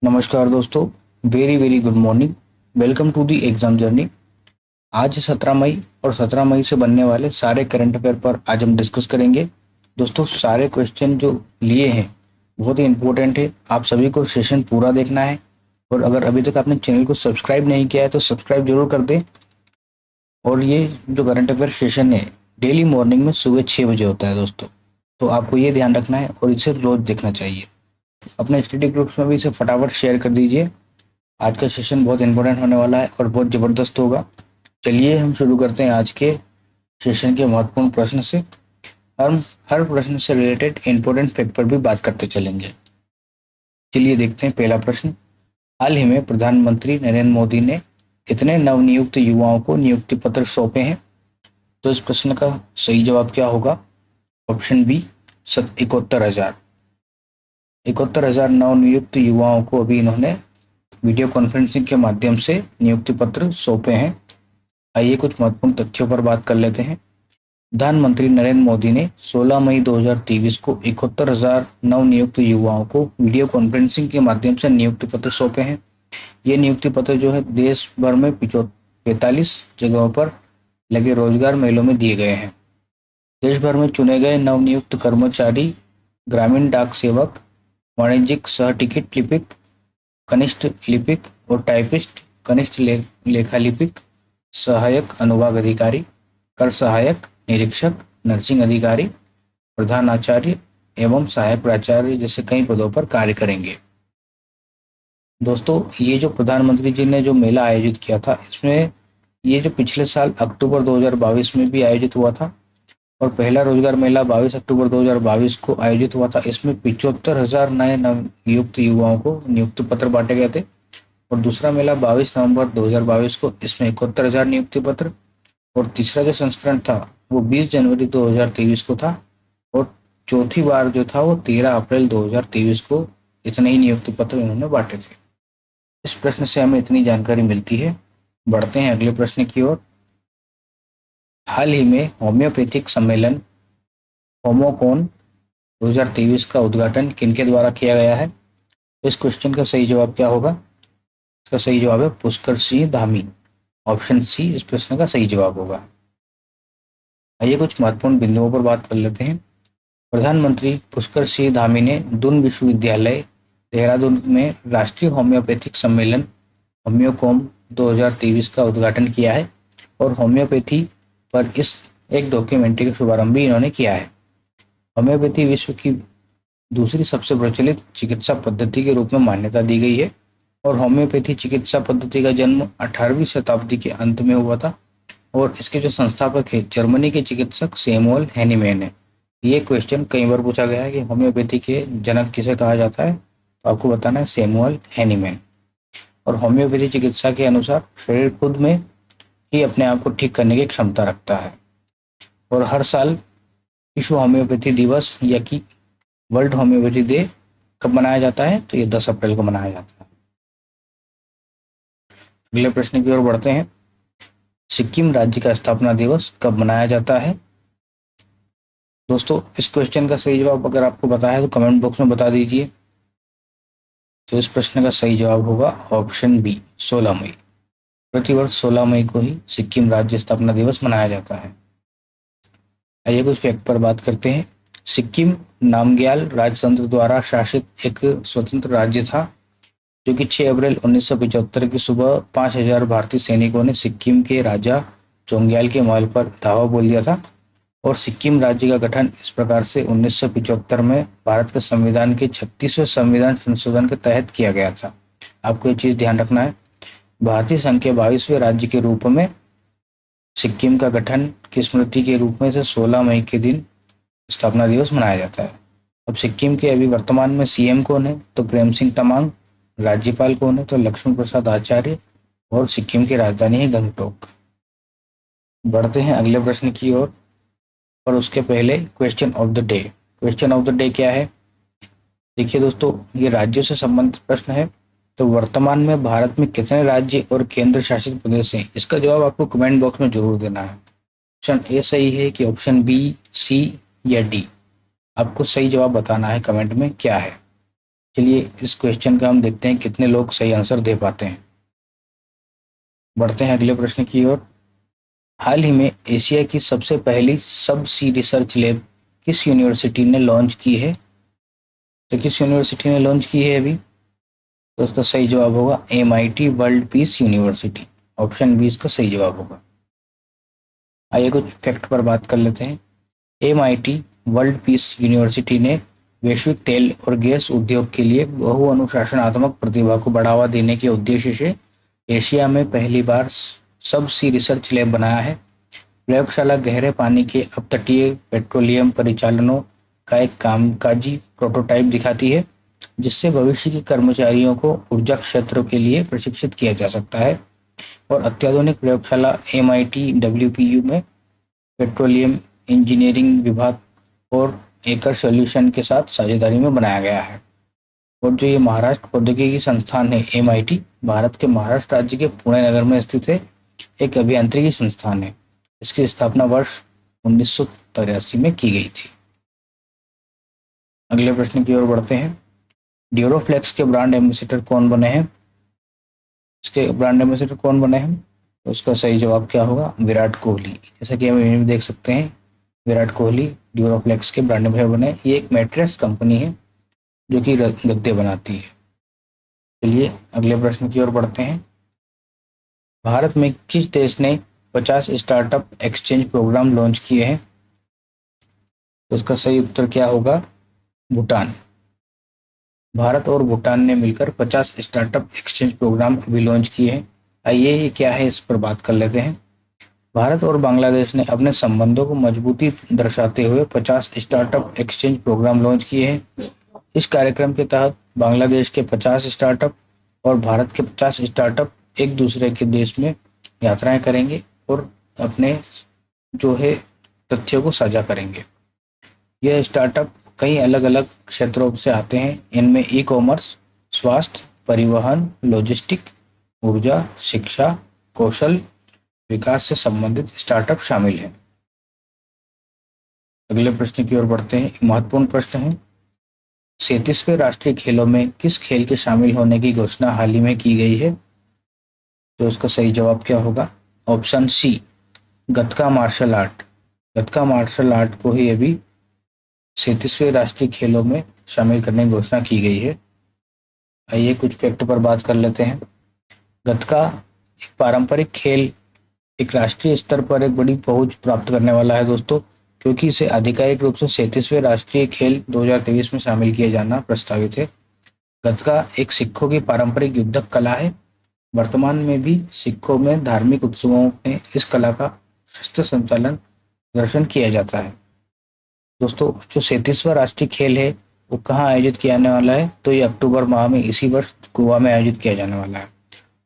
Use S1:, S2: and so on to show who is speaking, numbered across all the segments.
S1: नमस्कार दोस्तों। Very very good morning. Welcome to the exam journey. आज 17 मई और 17 मई से बनने वाले सारे करंट अफेयर पर आज हम डिस्कस करेंगे। दोस्तों सारे क्वेश्चन जो लिए हैं बहुत ही इंपॉर्टेंट है। आप सभी को सेशन पूरा देखना है और अगर अभी तक आपने चैनल को सब्सक्राइब नहीं किया है तो सब्सक्राइब जरूर कर दें। और ये जो करंट अफेयर सेशन है डेली मॉर्निंग में सुबह 6 बजे होता है दोस्तों, तो आपको ये ध्यान रखना है और इसे रोज देखना चाहिए। अपने स्टडी ग्रुप्स में भी इसे फटाफट शेयर कर दीजिए। आज का सेशन बहुत इंपॉर्टेंट होने वाला है और बहुत ज़बरदस्त होगा। चलिए हम शुरू करते हैं आज के सेशन के महत्वपूर्ण प्रश्न से। हम हर प्रश्न से रिलेटेड इंपॉर्टेंट फैक्ट पर भी बात करते चलेंगे। चलिए देखते हैं पहला प्रश्न। हाल ही में प्रधानमंत्री नरेंद्र मोदी ने कितने नवनियुक्त युवाओं को नियुक्ति पत्र सौंपे हैं? तो इस प्रश्न का सही जवाब क्या होगा? Option B 71,000। 71,000 नवनियुक्त युवाओं को अभी इन्होंने वीडियो कॉन्फ्रेंसिंग के माध्यम से नियुक्ति पत्र सौंपे हैं। आइए कुछ महत्वपूर्ण तथ्यों पर बात कर लेते हैं। प्रधानमंत्री नरेंद्र मोदी ने 16 मई 2023 को 71,000 नवनियुक्त युवाओं को वीडियो कॉन्फ्रेंसिंग के माध्यम से नियुक्ति पत्र सौंपे हैं। ये नियुक्ति पत्र जो है देश भर में 45 जगहों पर लगे रोजगार मेलों में दिए गए हैं। देश भर में चुने गए नवनियुक्त कर्मचारी ग्रामीण डाक सेवक, वाणिज्यिक सह टिकट लिपिक, कनिष्ठ लिपिक और टाइपिस्ट, कनिष्ठ लेखा लिपिक, सहायक अनुभाग अधिकारी, कर सहायक, निरीक्षक, नर्सिंग अधिकारी, प्रधान आचार्य एवं सहायक प्राचार्य जैसे कई पदों पर कार्य करेंगे। दोस्तों ये जो प्रधानमंत्री जी ने जो मेला आयोजित किया था इसमें ये जो पिछले साल अक्टूबर 2022 में भी आयोजित हुआ था और पहला रोजगार मेला 22 अक्टूबर 2022 को आयोजित हुआ था। इसमें 75,000 नए नवनियुक्त युवाओं को नियुक्ति पत्र बांटे गए थे और दूसरा मेला 22 नवंबर 2022 को, इसमें 71,000 नियुक्ति पत्र। और तीसरा जो संस्करण था वो 20 जनवरी 2023 को था और चौथी बार जो था वो 13 अप्रैल 2023 को इतने ही नियुक्ति पत्र इन्होंने बांटे थे। इस प्रश्न से हमें इतनी जानकारी मिलती है। बढ़ते हैं अगले प्रश्न की ओर। हाल ही में होम्योपैथिक सम्मेलन होमोकॉन 2023 का उद्घाटन किनके द्वारा किया गया है? इस क्वेश्चन का सही जवाब क्या होगा? इसका सही जवाब है पुष्कर सिंह धामी। ऑप्शन सी इस प्रश्न का सही जवाब होगा। आइए कुछ महत्वपूर्ण बिंदुओं पर बात कर लेते हैं। प्रधानमंत्री पुष्कर सिंह धामी ने दून विश्वविद्यालय देहरादून में राष्ट्रीय होम्योपैथिक सम्मेलन होम्योकॉम 2023 का उद्घाटन किया है और होम्योपैथी पर इस एक डॉक्यूमेंट्री का शुभारंभ भी इन्होंने किया है। होम्योपैथी विश्व की दूसरी सबसे प्रचलित चिकित्सा पद्धति के रूप में मान्यता दी गई है और होम्योपैथी चिकित्सा पद्धति का जन्म 18वीं शताब्दी के अंत में हुआ था और इसके जो संस्थापक है जर्मनी के चिकित्सक सैमुअल हैनीमैन है। ये क्वेश्चन कई बार पूछा गया है कि होम्योपैथी के जनक किसे कहा जाता है, तो आपको बताना है सैमुअल हैनीमैन। और होम्योपैथी चिकित्सा के अनुसार शरीर खुद में ही अपने आप को ठीक करने की क्षमता रखता है और हर साल विश्व होम्योपैथी दिवस या कि वर्ल्ड होम्योपैथी डे कब मनाया जाता है? तो ये 10 अप्रैल को मनाया जाता है। अगले प्रश्न की ओर बढ़ते हैं। सिक्किम राज्य का स्थापना दिवस कब मनाया जाता है? दोस्तों इस क्वेश्चन का सही जवाब अगर आपको पता है तो कमेंट बॉक्स में बता दीजिए। तो इस प्रश्न का सही जवाब होगा ऑप्शन बी 16 मई। प्रतिवर्ष 16 मई को ही सिक्किम राज्य स्थापना दिवस मनाया जाता है। आइए कुछ फैक्ट पर बात करते हैं। सिक्किम नामग्याल राजतंत्र द्वारा शासित एक स्वतंत्र राज्य था जो कि 6 अप्रैल 1975 की सुबह 5,000 भारतीय सैनिकों ने सिक्किम के राजा चोंग्याल के महल पर धावा बोल दिया था और सिक्किम राज्य का गठन इस प्रकार से 1975 में भारत के संविधान के 36वें संविधान संशोधन के तहत किया गया था। आपको ये चीज ध्यान रखना है। भारतीय संघ के 22वें राज्य के रूप में सिक्किम का गठन की स्मृति के रूप में से 16 मई के दिन स्थापना दिवस मनाया जाता है। अब सिक्किम के अभी वर्तमान में सीएम कौन है? तो प्रेम सिंह तमांग। राज्यपाल कौन है? तो लक्ष्मण प्रसाद आचार्य और सिक्किम की राजधानी है गंगटोक। बढ़ते हैं अगले प्रश्न की ओर और उसके पहले question of the day. Question of the day क्या है? देखिए दोस्तों ये राज्यों से संबंधित प्रश्न है। तो वर्तमान में भारत में कितने राज्य और केंद्र शासित प्रदेश हैं? इसका जवाब आपको कमेंट बॉक्स में जरूर देना है। ऑप्शन ए सही है कि ऑप्शन बी, सी या डी? आपको सही जवाब बताना है कमेंट में क्या है। चलिए इस क्वेश्चन का हम देखते हैं कितने लोग सही आंसर दे पाते हैं। बढ़ते हैं अगले प्रश्न की ओर। हाल ही में एशिया की सबसे पहली सब सी रिसर्च लैब किस यूनिवर्सिटी ने लॉन्च की है? तो किस यूनिवर्सिटी ने लॉन्च की है अभी? तो उसका सही जवाब होगा MIT world peace university. Option B इसका सही जवाब होगा। आइए कुछ फैक्ट पर बात कर लेते हैं। MIT वर्ल्ड पीस यूनिवर्सिटी ने वैश्विक तेल और गैस उद्योग के लिए बहु अनुशासनात्मक प्रतिभा को बढ़ावा देने के उद्देश्य से एशिया में पहली बार सब सी रिसर्च लैब बनाया है। प्रयोगशाला गहरे पानी के अपतटीय पेट्रोलियम परिचालनों का एक कामकाजी प्रोटोटाइप दिखाती है, जिससे भविष्य के कर्मचारियों को ऊर्जा क्षेत्रों के लिए प्रशिक्षित किया जा सकता है। और अत्याधुनिक प्रयोगशाला MIT WPU में पेट्रोलियम इंजीनियरिंग विभाग और एकर सॉल्यूशन के साथ साझेदारी में बनाया गया है। और जो ये महाराष्ट्र प्रौद्योगिकी संस्थान है MIT, भारत के महाराष्ट्र राज्य के पुणे नगर में स्थित है, एक अभियांत्रिकी संस्थान है। इसकी स्थापना वर्ष 1983 में की गई थी। अगले प्रश्न की ओर बढ़ते हैं। ड्यूरोफ्लेक्स के ब्रांड एम्बेसडर कौन बने हैं? इसके ब्रांड एम्बेसडर कौन बने हैं? तो उसका सही जवाब क्या होगा? विराट कोहली। जैसा कि हम इमेज में देख सकते हैं, विराट कोहली ड्यूरोफ्लेक्स के ब्रांड एम्बेसडर बने। ये एक मैट्रेस कंपनी है जो कि गद्दे बनाती है। चलिए अगले प्रश्न की ओर बढ़ते हैं। भारत में किस देश ने 50 स्टार्टअप एक्सचेंज प्रोग्राम लॉन्च किए हैं? तो इसका सही उत्तर क्या होगा? भूटान। भारत और भूटान ने मिलकर 50 स्टार्टअप एक्सचेंज प्रोग्राम अभी लॉन्च किए हैं। आइए ये क्या है इस पर बात कर लेते हैं। भारत और बांग्लादेश ने अपने संबंधों को मजबूती दर्शाते हुए 50 स्टार्टअप एक्सचेंज प्रोग्राम लॉन्च किए हैं। इस कार्यक्रम के तहत बांग्लादेश के 50 स्टार्टअप और भारत के 50 स्टार्टअप एक दूसरे के देश में यात्राएं करेंगे और अपने जो है तथ्यों को साझा करेंगे। यह स्टार्टअप कई अलग अलग क्षेत्रों से आते हैं। इनमें ई-कॉमर्स, स्वास्थ्य, परिवहन, लॉजिस्टिक, ऊर्जा, शिक्षा, कौशल विकास से संबंधित स्टार्टअप शामिल हैं। अगले प्रश्न की ओर बढ़ते हैं। एक महत्वपूर्ण प्रश्न है। 37वें राष्ट्रीय खेलों में किस खेल के शामिल होने की घोषणा हाल ही में की गई है? तो उसका सही जवाब क्या होगा? ऑप्शन सी, गतका मार्शल आर्ट। गतका मार्शल आर्ट को ही अभी 37वें राष्ट्रीय खेलों में शामिल करने की घोषणा की गई है। आइए कुछ फैक्ट पर बात कर लेते हैं। गतका एक पारंपरिक खेल एक राष्ट्रीय स्तर पर एक बड़ी पहुंच प्राप्त करने वाला है दोस्तों, क्योंकि इसे आधिकारिक रूप से 37वें राष्ट्रीय खेल 2023 में शामिल किया जाना प्रस्तावित है। गतका एक सिखों की पारंपरिक युद्धक कला है। वर्तमान में भी सिखों में धार्मिक उत्सवों में इस कला का शस्त्र संचालन प्रदर्शन किया जाता है। दोस्तों जो 37वां राष्ट्रीय खेल है वो कहाँ आयोजित किया जाने वाला है? तो ये अक्टूबर माह में इसी वर्ष गोवा में आयोजित किया जाने वाला है।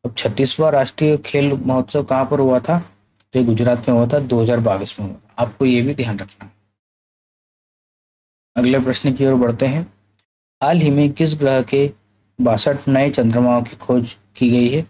S1: अब 36वां राष्ट्रीय खेल महोत्सव कहाँ पर हुआ था? तो ये गुजरात में हुआ था, 2022 में हुआ था। आपको ये भी ध्यान रखना है। अगले प्रश्न की ओर बढ़ते हैं। हाल ही में किस ग्रह के 62 नए चंद्रमाओं की खोज की गई है?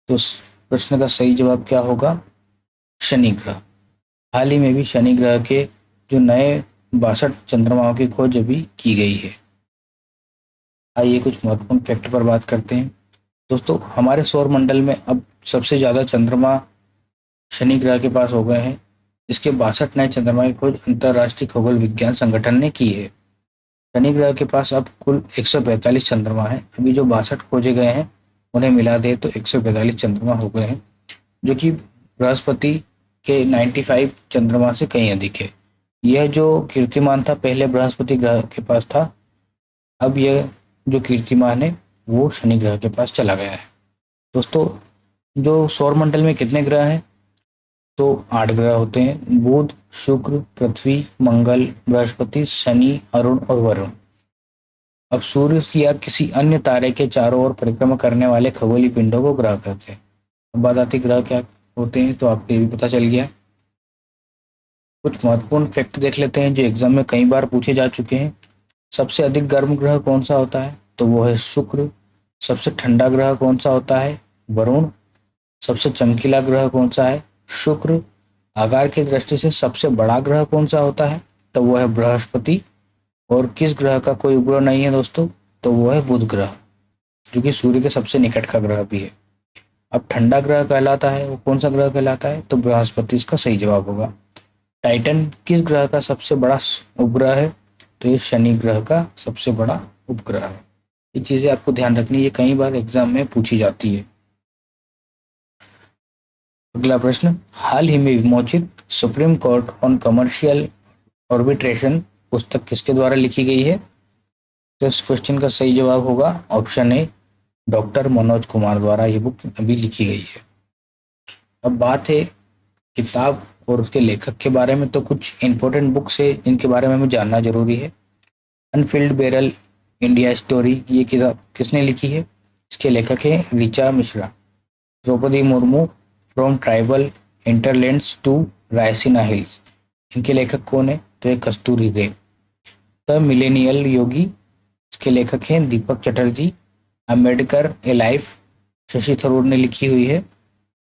S1: तो इस प्रश्न का सही जवाब क्या होगा? शनि ग्रह। हाल ही में भी शनि ग्रह के जो नए 62 चंद्रमाओं की खोज अभी की गई है। आइए कुछ महत्वपूर्ण फैक्ट पर बात करते हैं। दोस्तों हमारे सौर मंडल में अब सबसे ज्यादा चंद्रमा शनि ग्रह के पास हो गए हैं। इसके 62 नए चंद्रमा की खोज अंतरराष्ट्रीय खगोल विज्ञान संगठन ने की है। शनि ग्रह के पास अब कुल 145 चंद्रमा है। अभी जो 62 खोजे गए हैं उन्हें मिला दे तो 145 चंद्रमा हो गए हैं, जो कि बृहस्पति के 95 चंद्रमा से कहीं अधिक है। यह जो कीर्तिमान था पहले बृहस्पति ग्रह के पास था, अब यह जो कीर्तिमान है वो शनि ग्रह के पास चला गया है। दोस्तों जो सौर मंडल में कितने ग्रह हैं? तो 8 ग्रह होते हैं। बुध, शुक्र, पृथ्वी, मंगल, बृहस्पति, शनि, अरुण और वरुण। अब सूर्य या किसी अन्य तारे के चारों ओर परिक्रमा करने वाले खगोलीय पिंडों को ग्रह कहते हैं। अब बात आती ग्रह क्या होते हैं, तो आपको ये भी पता चल गया। कुछ महत्वपूर्ण फैक्ट देख लेते हैं जो एग्जाम में कई बार पूछे जा चुके हैं। सबसे अधिक गर्म ग्रह कौन सा होता है? तो वो है शुक्र। सबसे ठंडा ग्रह कौन सा होता है? वरुण। सबसे चमकीला ग्रह कौन सा है? शुक्र। आकार की दृष्टि से सबसे बड़ा ग्रह कौन सा होता है? तो वो है बृहस्पति। और किस ग्रह का कोई उपग्रह नहीं है दोस्तों? तो वो है बुध ग्रह, जो कि सूर्य के सबसे निकट का ग्रह भी है। अब ठंडा ग्रह कहलाता है वो कौन सा ग्रह कहलाता है, तो बृहस्पति इसका सही जवाब होगा। टाइटन किस ग्रह का सबसे बड़ा उपग्रह है, तो ये शनि ग्रह का सबसे बड़ा उपग्रह है। ये चीजें आपको ध्यान रखनी है, ये कई बार एग्जाम में पूछी जाती है। अगला प्रश्न, हाल ही में विमोचित supreme court on commercial arbitration पुस्तक किसके द्वारा लिखी गई है, तो इस क्वेश्चन का सही जवाब होगा option A, doctor Manoj Kumar द्वारा ये बुक अभी लिखी गई है। अब बात है किताब और उसके लेखक के बारे में, तो कुछ इंपॉर्टेंट बुक्स है जिनके बारे में हमें जानना जरूरी है। अनफिल्ड बैरल इंडिया स्टोरी, ये किताब किसने लिखी है, इसके लेखक है Richa Mishra. Draupadi Murmu, from tribal hinterlands to Raisina Hills, इनके लेखक कौन है, तो ये कस्तूरी रे। द मिलेनियल योगी, इसके लेखक हैं दीपक चटर्जी। अम्बेडकर ए लाइफ, शशि थरूर ने लिखी हुई है।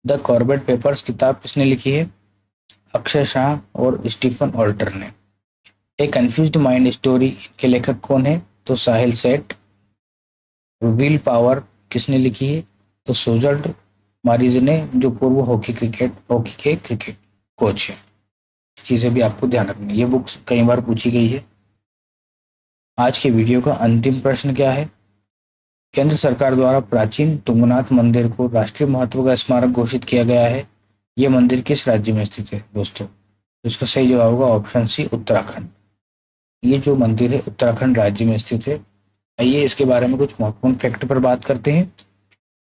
S1: द कॉर्बेट पेपर्स किताब किसने लिखी है, अक्षय शाह और स्टीफन ऑल्टर ने। ए कंफ्यूज्ड माइंड स्टोरी के लेखक कौन है, तो साहिल सेठ। विल पावर किसने लिखी है, तो सोजर्ड मारिज ने, जो पूर्व हॉकी के क्रिकेट कोच है। चीजें भी आपको ध्यान रखनी है, ये बुक्स कई बार पूछी गई है। आज के वीडियो का अंतिम प्रश्न क्या है, केंद्र सरकार द्वारा प्राचीन तुंगनाथ मंदिर को राष्ट्रीय महत्व का स्मारक घोषित किया गया है, यह मंदिर किस राज्य में स्थित है दोस्तों, तो इसका सही जवाब होगा ऑप्शन सी, उत्तराखंड। ये जो मंदिर है उत्तराखंड राज्य में स्थित है। आइए इसके बारे में कुछ महत्वपूर्ण फैक्ट पर बात करते हैं।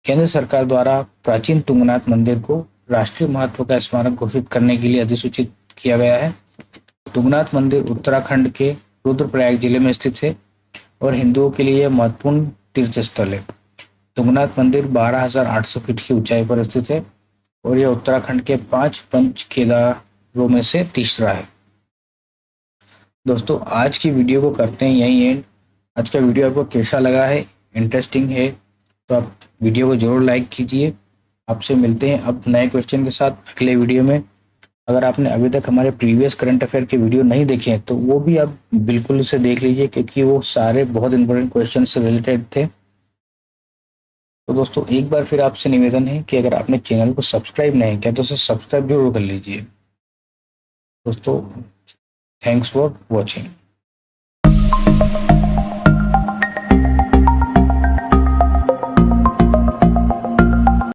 S1: केंद्र सरकार द्वारा प्राचीन तुंगनाथ मंदिर को राष्ट्रीय महत्व का स्मारक घोषित करने के लिए अधिसूचित किया गया है। तुंगनाथ मंदिर उत्तराखंड के रुद्रप्रयाग जिले में स्थित है और हिंदुओं के लिए महत्वपूर्ण तीर्थ स्थल है। तुंगनाथ मंदिर 12,800 फीट की ऊंचाई पर स्थित है और यह उत्तराखंड के 5 पंच केदारों में से तीसरा है। दोस्तों आज की वीडियो को करते हैं यहीं एंड। आज का वीडियो आपको कैसा लगा है, इंटरेस्टिंग है तो आप वीडियो को जरूर लाइक कीजिए। आपसे मिलते हैं अब नए क्वेश्चन के साथ अगले वीडियो में। अगर आपने अभी तक हमारे प्रीवियस करंट अफेयर के वीडियो नहीं देखे हैं तो वो भी आप बिल्कुल इसे देख लीजिए, क्योंकि वो सारे बहुत इंपॉर्टेंट क्वेश्चन से रिलेटेड थे। तो दोस्तों एक बार फिर आपसे निवेदन है कि अगर आपने चैनल को सब्सक्राइब नहीं किया तो उसे सब्सक्राइब जरूर कर लीजिए। दोस्तों थैंक्स फॉर वॉचिंग।